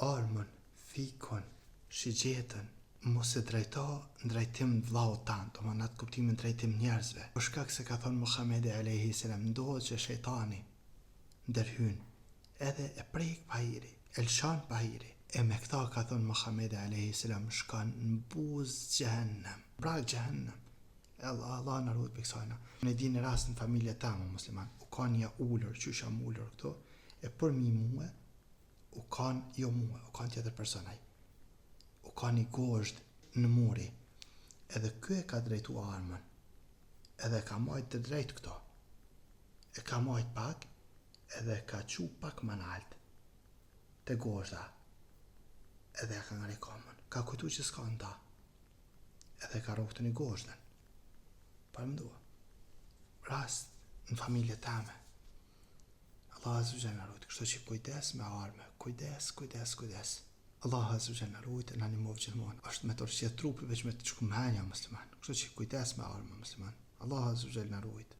armën, fikon, shigjetën, mos e drejto në drejtim vllaut tanë, do më në atë kuptimin në drejtim njerëzve. Për shkak se ka thonë Muhamedi alayhi salam, ndodhet që shejtani ndërhyn edhe e prek pahiri, e lëshon pahiri. E me këta ka thonë Muhamedi alayhi salam, shkon në buzë xhehenem, brak xhehenem. Allah në rrugë për kësajna. Në di në rast në familje tamë musliman, u kanë ja ullër, që sham ullër këto, e për mi muë, u kanë jo muë, u kanë tjetër personaj. U kanë i gosht në muri, edhe ky e ka drejtu armën, edhe ka majt të drejt këto. E ka majt pak, edhe ka qu pak më nalt, të goshta, edhe ka nga rekomën, ka kujtu që s'ka në ta, edhe ka rogë të një goshtën. Përmëndua, rast në familje teme, Allah Azza wa Jalla na rujt, kështu që kujdes me arme, kujdes. Allah Azza wa Jalla na rujt, në animov gjithmonë, është me të rëshqet trupi veç me të shkumhenja musliman, kështu që kujdes me arme musliman, Allah Azza wa Jalla na rujt.